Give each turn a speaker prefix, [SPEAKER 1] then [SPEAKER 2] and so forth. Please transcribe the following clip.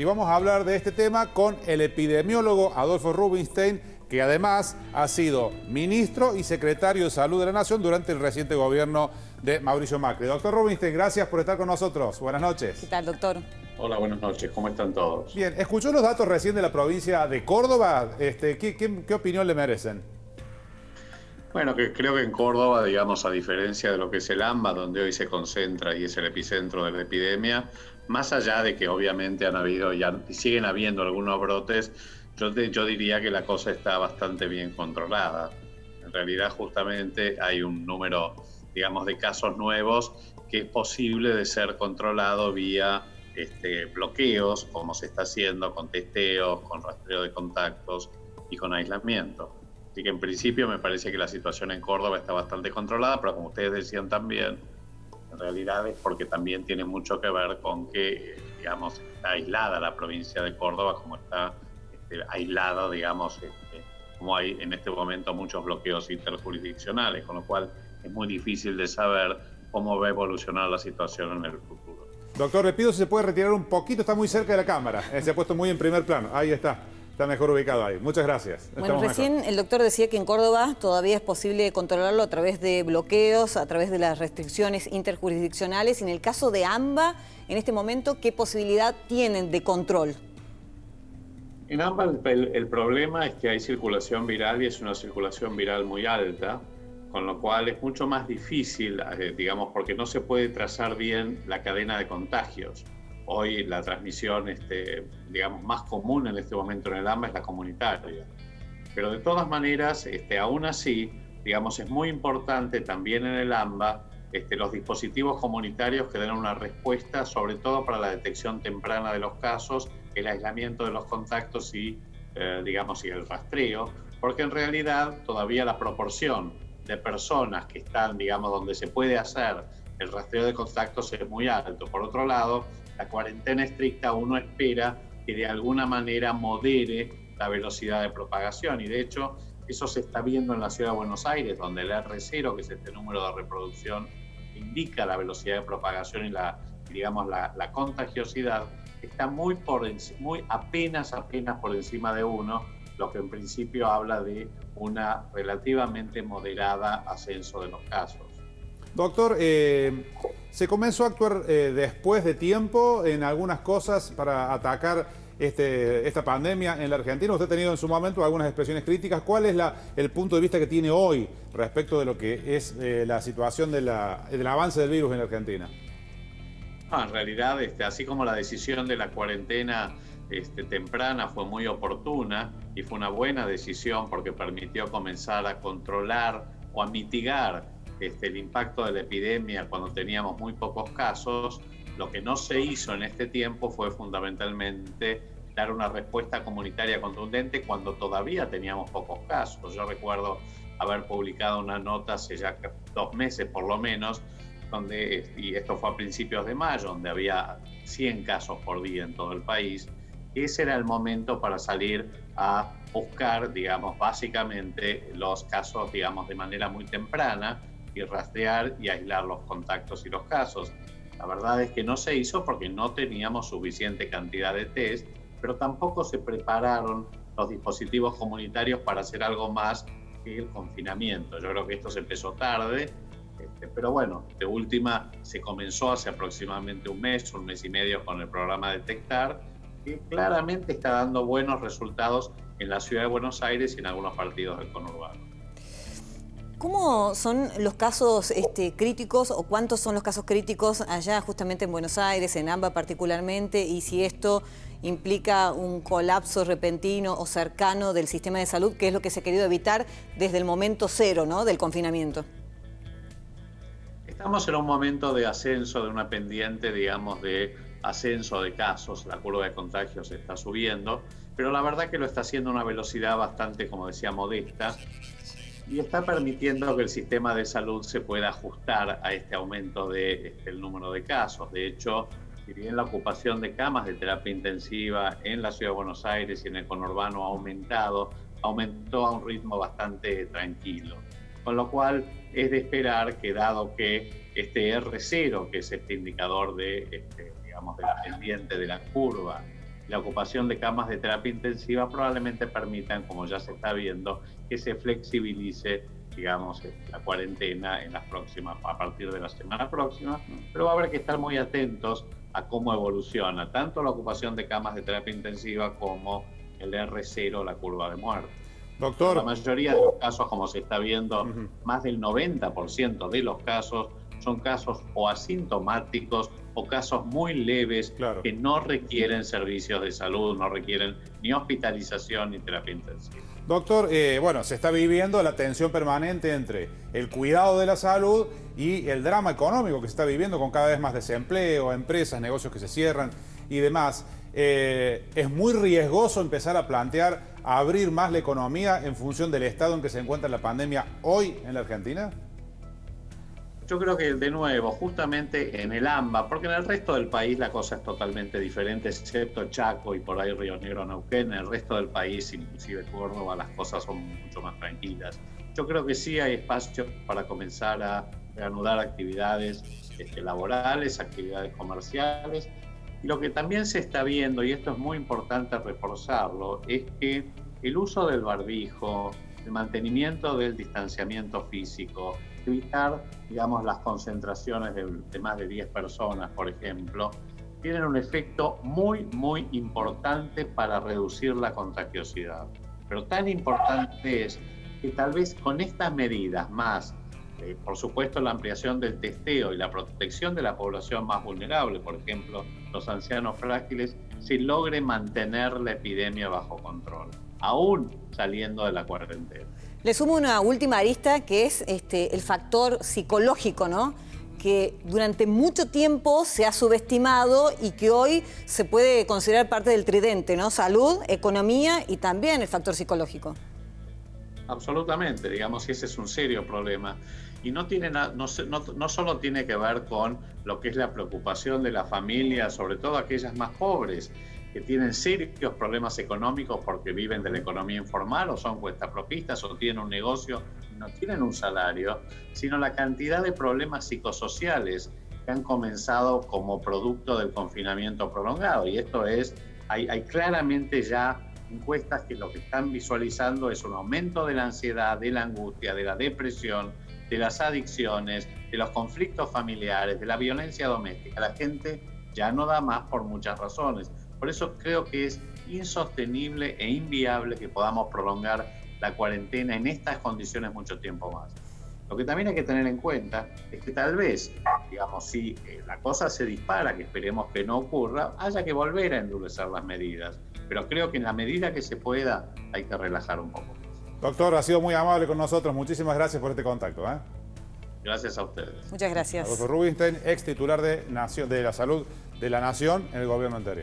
[SPEAKER 1] y vamos a hablar de este tema con el epidemiólogo Adolfo Rubinstein, que además ha sido ministro y secretario de Salud de la Nación durante el reciente gobierno de Mauricio Macri. Doctor Rubinstein, gracias por estar con nosotros. Buenas noches.
[SPEAKER 2] ¿Qué tal, doctor?
[SPEAKER 3] Hola, buenas noches. ¿Cómo están todos?
[SPEAKER 1] Bien, ¿escuchó los datos recién de la provincia de Córdoba? ¿Qué opinión le merecen?
[SPEAKER 3] Bueno, que creo que en Córdoba, digamos, a diferencia de lo que es el AMBA, donde hoy se concentra y es el epicentro de la epidemia, más allá de que obviamente han habido y siguen habiendo algunos brotes, yo diría que la cosa está bastante bien controlada. En realidad, justamente hay un número, digamos, de casos nuevos que es posible de ser controlado vía bloqueos, como se está haciendo con testeos, con rastreo de contactos y con aislamiento. Así que en principio me parece que la situación en Córdoba está bastante controlada, pero como ustedes decían también, en realidad es porque también tiene mucho que ver con que, digamos, está aislada la provincia de Córdoba, como está aislada, digamos, como hay en este momento muchos bloqueos interjurisdiccionales, con lo cual es muy difícil de saber cómo va a evolucionar la situación en el futuro.
[SPEAKER 1] Doctor, le pido si se puede retirar un poquito, está muy cerca de la cámara, se ha puesto muy en primer plano, ahí está mejor ubicado ahí. Muchas gracias.
[SPEAKER 2] Bueno, recién el doctor decía que en Córdoba todavía es posible controlarlo a través de bloqueos, a través de las restricciones interjurisdiccionales. En el caso de AMBA, en este momento, ¿qué posibilidad tienen de control?
[SPEAKER 3] En AMBA el problema es que hay circulación viral y es una circulación viral muy alta, con lo cual es mucho más difícil, digamos, porque no se puede trazar bien la cadena de contagios. Hoy la transmisión, digamos, más común en este momento en el AMBA es la comunitaria. Pero de todas maneras, aún así, digamos, es muy importante también en el AMBA los dispositivos comunitarios que den una respuesta, sobre todo para la detección temprana de los casos, el aislamiento de los contactos y, digamos, y el rastreo, porque en realidad todavía la proporción de personas que están, digamos, donde se puede hacer el rastreo de contactos es muy alto. Por otro lado, la cuarentena estricta uno espera que de alguna manera modere la velocidad de propagación y de hecho eso se está viendo en la ciudad de Buenos Aires, donde el R0, que es este número de reproducción, indica la velocidad de propagación y la contagiosidad, está muy apenas por encima de 1, lo que en principio habla de una relativamente moderada ascenso de los casos.
[SPEAKER 1] Doctor, se comenzó a actuar después de tiempo en algunas cosas para atacar esta pandemia en la Argentina. Usted ha tenido en su momento algunas expresiones críticas. ¿Cuál es el punto de vista que tiene hoy respecto de lo que es la situación del avance del virus en la Argentina?
[SPEAKER 3] En realidad, así como la decisión de la cuarentena temprana fue muy oportuna y fue una buena decisión porque permitió comenzar a controlar o a mitigar el impacto de la epidemia cuando teníamos muy pocos casos, lo que no se hizo en este tiempo fue fundamentalmente dar una respuesta comunitaria contundente cuando todavía teníamos pocos casos. Yo recuerdo haber publicado una nota hace ya 2 meses por lo menos, y esto fue a principios de mayo, donde había 100 casos por día en todo el país. Ese era el momento para salir a buscar, digamos, básicamente los casos, digamos, de manera muy temprana y rastrear y aislar los contactos y los casos. La verdad es que no se hizo porque no teníamos suficiente cantidad de test, pero tampoco se prepararon los dispositivos comunitarios para hacer algo más que el confinamiento. Yo creo que esto se empezó tarde, pero bueno, de última se comenzó hace aproximadamente un mes y medio con el programa Detectar, que claramente está dando buenos resultados en la ciudad de Buenos Aires y en algunos partidos del conurbano.
[SPEAKER 2] ¿Cómo son los casos críticos o cuántos son los casos críticos allá justamente en Buenos Aires, en AMBA particularmente, y si esto implica un colapso repentino o cercano del sistema de salud, que es lo que se ha querido evitar desde el momento cero, ¿no?, del confinamiento?
[SPEAKER 3] Estamos en un momento de ascenso, de una pendiente, digamos, de ascenso de casos. La curva de contagios está subiendo, pero la verdad que lo está haciendo a una velocidad bastante, como decía, modesta, y está permitiendo que el sistema de salud se pueda ajustar a este aumento del número de casos. De hecho, si bien la ocupación de camas de terapia intensiva en la ciudad de Buenos Aires y en el conurbano aumentó a un ritmo bastante tranquilo. Con lo cual es de esperar que, dado que este R0, que es este indicador de, digamos, de la pendiente de la curva, la ocupación de camas de terapia intensiva probablemente permitan, como ya se está viendo, que se flexibilice, digamos, la cuarentena a partir de la semana próxima, pero va a haber que estar muy atentos a cómo evoluciona tanto la ocupación de camas de terapia intensiva como el R0, la curva de muerte.
[SPEAKER 1] Doctor.
[SPEAKER 3] La mayoría de los casos, como se está viendo, más del 90% de los casos son casos o asintomáticos o casos muy leves, claro, que no requieren servicios de salud, no requieren ni hospitalización ni terapia intensiva.
[SPEAKER 1] Doctor, bueno, se está viviendo la tensión permanente entre el cuidado de la salud y el drama económico que se está viviendo con cada vez más desempleo, empresas, negocios que se cierran y demás. ¿Es muy riesgoso empezar a plantear abrir más la economía en función del estado en que se encuentra la pandemia hoy en la Argentina?
[SPEAKER 3] Yo creo que, de nuevo, justamente en el AMBA, porque en el resto del país la cosa es totalmente diferente, excepto Chaco y por ahí Río Negro, Neuquén. En el resto del país, inclusive Córdoba, las cosas son mucho más tranquilas. Yo creo que sí hay espacio para comenzar a reanudar actividades laborales, actividades comerciales. Y lo que también se está viendo, y esto es muy importante reforzarlo, es que el uso del barbijo, el mantenimiento del distanciamiento físico, evitar, digamos, las concentraciones de más de 10 personas, por ejemplo, tienen un efecto muy, muy importante para reducir la contagiosidad. Pero tan importante es que tal vez con estas medidas más, por supuesto, la ampliación del testeo y la protección de la población más vulnerable, por ejemplo, los ancianos frágiles, se logre mantener la epidemia bajo control, aún saliendo de la cuarentena.
[SPEAKER 2] Le sumo una última arista que es el factor psicológico, ¿no? Que durante mucho tiempo se ha subestimado y que hoy se puede considerar parte del tridente, ¿no? Salud, economía y también el factor psicológico.
[SPEAKER 3] Absolutamente, digamos, ese es un serio problema. Y no solo tiene que ver con lo que es la preocupación de la familia, sobre todo aquellas más pobres, que tienen serios problemas económicos porque viven de la economía informal o son cuestapropistas o tienen un negocio y no tienen un salario, sino la cantidad de problemas psicosociales que han comenzado como producto del confinamiento prolongado. Y esto es, hay claramente ya encuestas que lo que están visualizando es un aumento de la ansiedad, de la angustia, de la depresión, de las adicciones, de los conflictos familiares, de la violencia doméstica. La gente ya no da más por muchas razones. Por eso creo que es insostenible e inviable que podamos prolongar la cuarentena en estas condiciones mucho tiempo más. Lo que también hay que tener en cuenta es que tal vez, digamos, si la cosa se dispara, que esperemos que no ocurra, haya que volver a endurecer las medidas. Pero creo que en la medida que se pueda hay que relajar un poco.
[SPEAKER 1] Doctor, ha sido muy amable con nosotros. Muchísimas gracias por este contacto.
[SPEAKER 3] Gracias a ustedes.
[SPEAKER 2] Muchas gracias.
[SPEAKER 1] Adolfo Rubinstein, ex titular de la Salud de la Nación en el gobierno anterior.